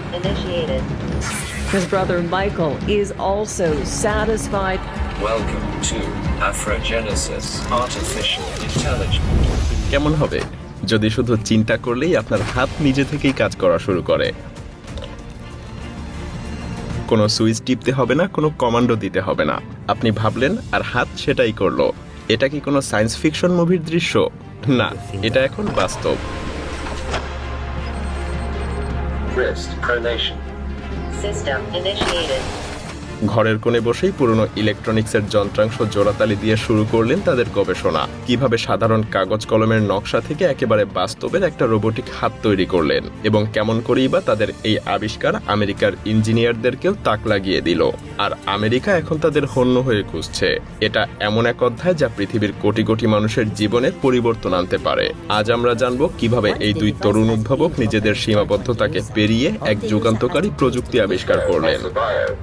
System initiated. His brother Michael is also satisfied. Welcome to Afrogenesis Artificial Intelligence. কেমন হবে যদি শুধু চিন্তা করলেই আপনার হাত নিজে থেকেই কাজ করা শুরু করে? কোনো সুইচ টিপতে হবে না, কোনো কমান্ডো দিতে হবে না। আপনি ভাবলেন আর হাত সেটাই করলো। এটা কি কোনো সায়েন্স ফিকশন মুভির দৃশ্য? না, এটা এখন বাস্তব। Wrist pronation. System initiated. ঘরের কোণে বসেই পুরনো ইলেকট্রনিক্সের যন্ত্রাংশ জোড়াতালি দিয়ে শুরু করলেন তাদের গবেষণা। কিভাবে সাধারণ কাগজ কলমের নকশা থেকে একেবারে বাস্তবের একটা রোবোটিক হাত তৈরি করলেন, এবং কেমন করেই বা তাদের এই আবিষ্কার আমেরিকার ইঞ্জিনিয়ারদেরকেও তাক লাগিয়ে দিল। আর আমেরিকা এখন তাদের হন্য হয়ে খুঁজছে। এটা এমন এক অধ্যায় যা পৃথিবীর কোটি কোটি মানুষের জীবনে পরিবর্তন আনতে পারে। আজ আমরা জানব কিভাবে এই দুই তরুণ উদ্ভাবক নিজেদের সীমাবদ্ধতাকে পেরিয়ে এক যুগান্তকারী প্রযুক্তি আবিষ্কার করলেন।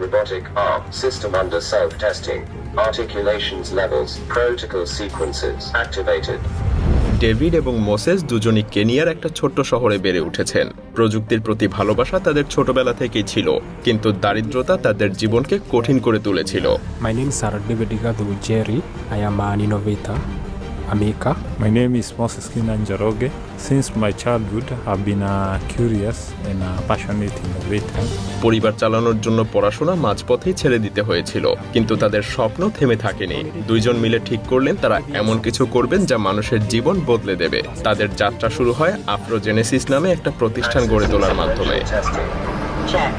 Robotic arm system under self-testing. Articulations levels. Protocol sequences activated. David এবং মোসেস দুজনই কেনিয়ার একটা ছোট্ট শহরে বেড়ে উঠেছেন। প্রযুক্তির প্রতি ভালোবাসা তাদের ছোটবেলা থেকেই ছিল, কিন্তু দারিদ্রতা তাদের জীবনকে কঠিন করে তুলেছিল। My name is Sarah David Igadu Jerry. I am an innovator. Amika. My name is Moses Kinanjaroge. Since my childhood, I've been curious and passionate innovator. পরিবার চালানোর জন্য পড়াশোনা মাঝপথেই ছেড়ে দিতে হয়েছিল, কিন্তু তাদের স্বপ্ন থেমে থাকেনি। দুইজন মিলে ঠিক করলেন তারা এমন কিছু করবেন যা মানুষের জীবন বদলে দেবে। তাদের যাত্রা শুরু হয় আফ্রোজেনেসিস নামে একটা প্রতিষ্ঠান গড়ে তোলার মাধ্যমে। Testing. Check.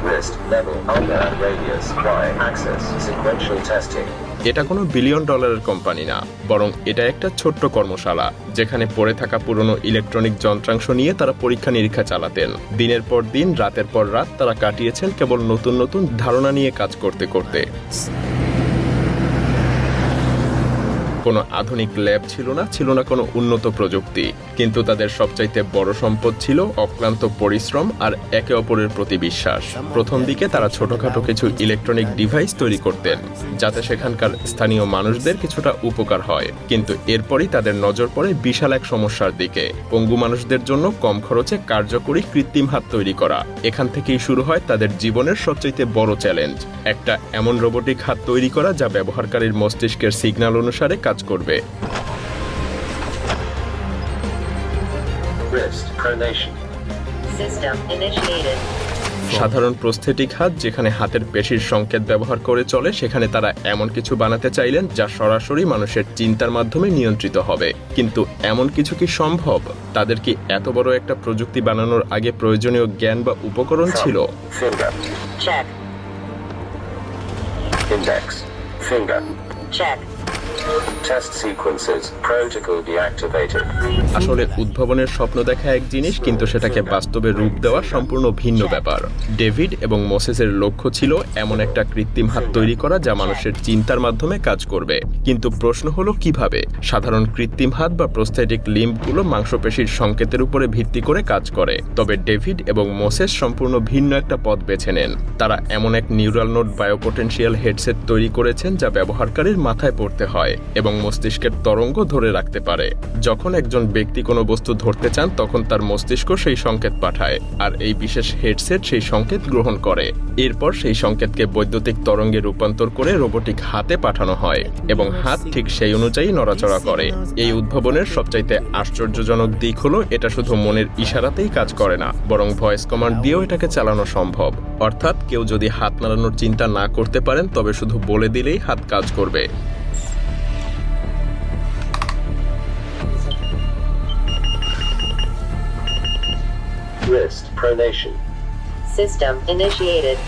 Wrist level under and radius. Y axis. Sequential testing. এটা কোনো বিলিয়ন ডলারের কোম্পানি না, বরং এটা একটা ছোট্ট কর্মশালা যেখানে পড়ে থাকা পুরনো ইলেকট্রনিক যন্ত্রাংশ নিয়ে তারা পরীক্ষা নিরীক্ষা চালাতেন। দিনের পর দিন, রাতের পর রাত তারা কাটিয়েছেন কেবল নতুন নতুন ধারণা নিয়ে কাজ করতে করতে। কোনো আধুনিক ল্যাব ছিল না কোনো উন্নত প্রযুক্তি, কিন্তু তাদের সবচাইতে বড় সম্পদ ছিল অক্লান্ত পরিশ্রম আর একে অপরের প্রতি বিশ্বাস। প্রথম দিকে তারা ছোটখাটো কিছু ইলেকট্রনিক ডিভাইস তৈরি করতেন যাতে সেখানকার স্থানীয় মানুষদের কিছুটা উপকার হয়, কিন্তু এরপরই তাদের নজর পড়ে বিশাল এক সমস্যার দিকে। পঙ্গু মানুষদের জন্য কম খরচে কার্যকরী কৃত্রিম হাত তৈরি করা। এখান থেকেই শুরু হয় তাদের জীবনের সবচাইতে বড় চ্যালেঞ্জ, একটা এমন রোবোটিক হাত তৈরি করা যা ব্যবহারকারীর মস্তিষ্কের সিগন্যাল অনুসারে কাজ করবে। Wrist pronation. System initiated. সাধারণ প্রস্থেটিক হাত যেখানে হাতের পেশির সংকেত ব্যবহার করে চলে, সেখানে তারা এমন কিছু বানাতে চাইলেন যা সরাসরি মানুষের চিন্তার মাধ্যমে নিয়ন্ত্রিত হবে। কিন্তু এমন কিছু কি সম্ভব? তাদের কি এত বড় একটা প্রযুক্তি বানানোর আগে প্রয়োজনীয় জ্ঞান বা উপকরণ ছিল? Finger. Check. Index. Finger. Check. Test sequences. Protocol deactivated. আসলে উদ্ভাবনের স্বপ্ন দেখা এক জিনিস, কিন্তু সেটাকে বাস্তবে রূপ দেওয়া সম্পূর্ণ ভিন্ন ব্যাপার। ডেভিড এবং মোসেসের লক্ষ্য ছিল এমন একটা কৃত্রিম হাত তৈরি করা যা মানুষের চিন্তার মাধ্যমে কাজ করবে। কিন্তু প্রশ্ন হলো কিভাবে? সাধারণ কৃত্রিম হাত বা প্রস্থেটিক লিম্বগুলো মাংসপেশির সংকেতের উপরে ভিত্তি করে কাজ করে, তবে ডেভিড এবং মোসেস সম্পূর্ণ ভিন্ন একটা পথ বেছে নেন। তারা এমন এক নিউরাল নোড বায়োপটেনশিয়াল হেডসেট তৈরি করেছেন যা ব্যবহারকারীর মাথায় পড়তে হয় এবং মস্তিষ্কের তরঙ্গ ধরে রাখতে পারে। যখন একজন ব্যক্তি কোনো বস্তু ধরতে চান, তখন তার মস্তিষ্ক সেই সংকেত পাঠায়, আর এই বিশেষ হেডসেট সেই সংকেত গ্রহণ করে। এরপর সেই সংকেতকে বৈদ্যুতিক তরঙ্গে রূপান্তর করে রোবোটিক হাতে পাঠানো হয়, এবং হাত ঠিক সেই অনুযায়ী নড়াচড়া করে। এই উদ্ভাবনের সবচাইতে আশ্চর্যজনক দিক হলো এটা শুধু মনের ইশারাতেই কাজ করে না, বরং ভয়েস কমান্ড দিয়েও এটাকে চালানো সম্ভব। অর্থাৎ কেউ যদি হাত নাড়ানোর চিন্তা না করতে পারেন, তবে শুধু বলে দিলেই হাত কাজ করবে। Wrist pronation. System initiated.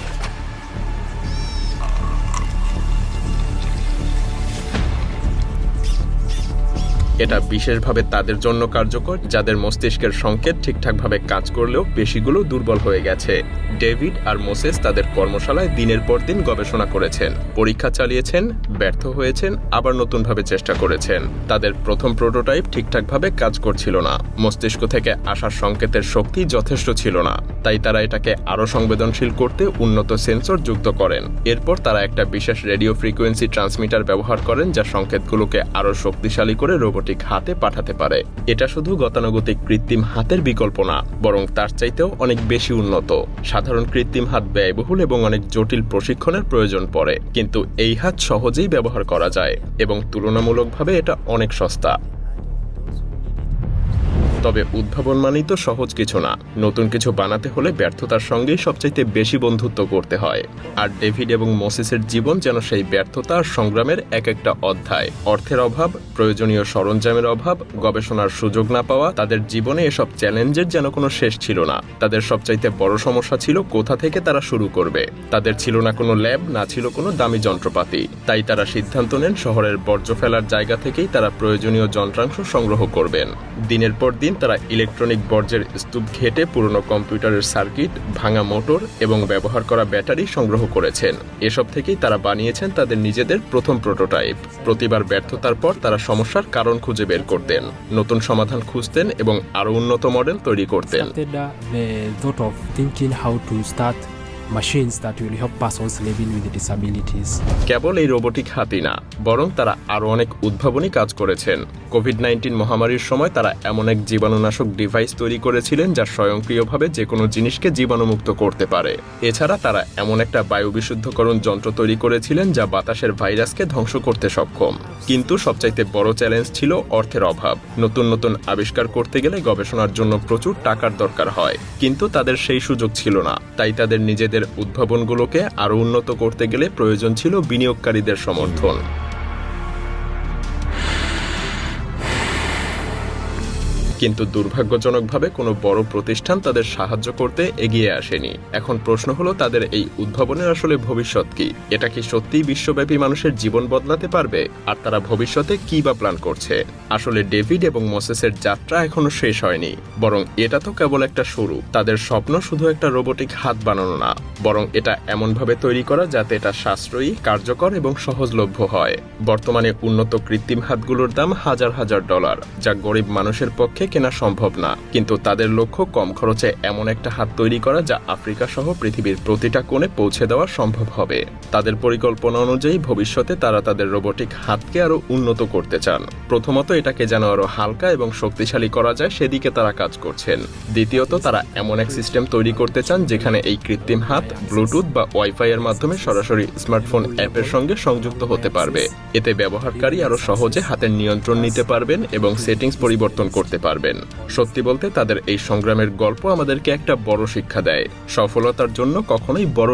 এটা বিশেষভাবে তাদের জন্য কার্যকর যাদের মস্তিষ্কের সংকেত ঠিকঠাকভাবে কাজ করলেও পেশিগুলো দুর্বল হয়ে গেছে। ডেভিড আর মোসেস তাদের কর্মশালায় দিনের পর দিন গবেষণা করেছেন, পরীক্ষা চালিয়েছেন, ব্যর্থ হয়েছেন, আবার নতুনভাবে চেষ্টা করেছেন। তাদের প্রথম প্রোটোটাইপ ঠিকঠাকভাবে কাজ করছিল না, মস্তিষ্ক থেকে আসার সংকেতের শক্তি যথেষ্ট ছিল না, তাই তারা এটাকে আরও সংবেদনশীল করতে উন্নত সেন্সর যুক্ত করেন। এরপর তারা একটা বিশেষ রেডিও ফ্রিকোয়েন্সি ট্রান্সমিটার ব্যবহার করেন যা সংকেতগুলোকে আরও শক্তিশালী করে রোবট রোবোটিক হাতে পাঠাতে পারে। এটা শুধু গতানুগতিক কৃত্রিম হাতের বিকল্প না, বরং তার চাইতেও অনেক বেশি উন্নত। সাধারণ কৃত্রিম হাত ব্যয়বহুল এবং অনেক জটিল প্রশিক্ষণের প্রয়োজন পড়ে, কিন্তু এই হাত সহজেই ব্যবহার করা যায় এবং তুলনামূলকভাবে এটা অনেক সস্তা। তবে উদ্ভাবন মানেই তো সহজ কিছু না। নতুন কিছু বানাতে হলে ব্যর্থতার সঙ্গেই সবচাইতে বেশি বন্ধুত্ব করতে হয়। আর ডেভিড এবং মোসেসের জীবন যেন সেই ব্যর্থতা আর সংগ্রামের এক একটা অধ্যায়। অর্থের অভাব, প্রয়োজনীয় সরঞ্জামের অভাব, গবেষণার সুযোগ না পাওয়া, তাদের জীবনে এসব চ্যালেঞ্জের যেন কোনো শেষ ছিল না। তাদের সবচাইতে বড় সমস্যা ছিল কোথা থেকে তারা শুরু করবে। তাদের ছিল না কোনো ল্যাব, না ছিল কোনো দামি যন্ত্রপাতি। তাই তারা সিদ্ধান্ত নেন শহরের বর্জ্য ফেলার জায়গা থেকেই তারা প্রয়োজনীয় যন্ত্রাংশ সংগ্রহ করবেন। দিনের পর দিন তারা ইলেকট্রনিক বর্জ্যের স্তূপ ঘেটে পুরনো কম্পিউটারের সার্কিট, ভাঙা মোটর এবং ব্যবহার করা ব্যাটারি সংগ্রহ করেছেন। এসব থেকেই তারা বানিয়েছেন তাদের নিজেদের প্রথম প্রোটোটাইপ। প্রতিবার ব্যর্থতার পর তারা সমস্যার কারণ খুঁজে বের করতেন, নতুন সমাধান খুঁজতেন এবং আরো উন্নত মডেল তৈরি করতেন। The thought of thinking how to start machines that will help persons living with disabilities. কেবল এই রোবোটিক হাতই না, বরং তারা আরো অনেক উদ্ভাবনী কাজ করেছেন। কোভিড-19 মহামারীর সময় তারা এমন এক জীবাণুনাশক ডিভাইস তৈরি করেছিলেন যা স্বয়ংক্রিয়ভাবে যে কোনো জিনিসকে জীবাণুমুক্ত করতে পারে। এছাড়া তারা এমন একটা বায়ু বিশুদ্ধকরণ যন্ত্র তৈরি করেছিলেন যা বাতাসের ভাইরাসকে ধ্বংস করতে সক্ষম। কিন্তু সবচাইতে বড় চ্যালেঞ্জ ছিল অর্থের অভাব। নতুন নতুন আবিষ্কার করতে গেলে গবেষণার জন্য প্রচুর টাকার দরকার হয়, কিন্তু তাদের সেই সুযোগ ছিল না। তাই তাদের নিজেদের উদ্ভাবনগুলোকে আরো উন্নত করতে গেলে প্রয়োজন ছিল বিনিয়োগকারীদের সমর্থন। কিন্তু দুর্ভাগ্যজনকভাবে কোনো বড় প্রতিষ্ঠান তাদের সাহায্য করতে এগিয়ে আসেনি। এখন প্রশ্ন হলো, তাদের এই উদ্ভাবনের আসলে ভবিষ্যৎ কি? এটা কি সত্যিই বিশ্বব্যাপী মানুষের জীবন বদলাতে পারবে? আর তারা ভবিষ্যতে কি বা প্ল্যান করছে? আসলে ডেভিড এবং মোসেসের যাত্রা এখনো শেষ হয়নি, বরং এটা তো কেবল একটা শুরু। তাদের স্বপ্ন শুধু একটা রোবোটিক হাত বানানো না, বরং এটা এমনভাবে তৈরি করা যাতে এটা সাশ্রয়ী, কার্যকর এবং সহজলভ্য হয়। বর্তমানে উন্নত কৃত্রিম হাতগুলোর দাম হাজার হাজার ডলার, যা গরিব মানুষের পক্ষে কেনা সম্ভব না। কিন্তু তাদের লক্ষ্য কম খরচে এমন একটা হাত তৈরি করা যা আফ্রিকা সহ পৃথিবীর প্রতিটা কোণে পৌঁছে দেওয়া সম্ভব হবে। তাদের পরিকল্পনা অনুযায়ী ভবিষ্যতে তারা তাদের রোবোটিক হাতকে আরো উন্নত করতে চান। প্রথমত, এটাকে যেন আরো হালকা এবং শক্তিশালী করা যায় সেদিকে তারা কাজ করছেন। দ্বিতীয়ত, তারা এমন এক সিস্টেম তৈরি করতে চান যেখানে এই কৃত্রিম হাত ব্লুটুথ বা ওয়াইফাই এর মাধ্যমে সরাসরি স্মার্টফোন অ্যাপের সঙ্গে সংযুক্ত হতে পারবে। এতে ব্যবহারকারী আরো সহজে হাতের নিয়ন্ত্রণ নিতে পারবেন এবং সেটিংস পরিবর্তন করতে পারবেন। সত্যি বলতে তাদের এই সংগ্রামের গল্প আমাদেরকে একটা বড় শিক্ষা দেয়। সফলতার জন্য কখনোই বড়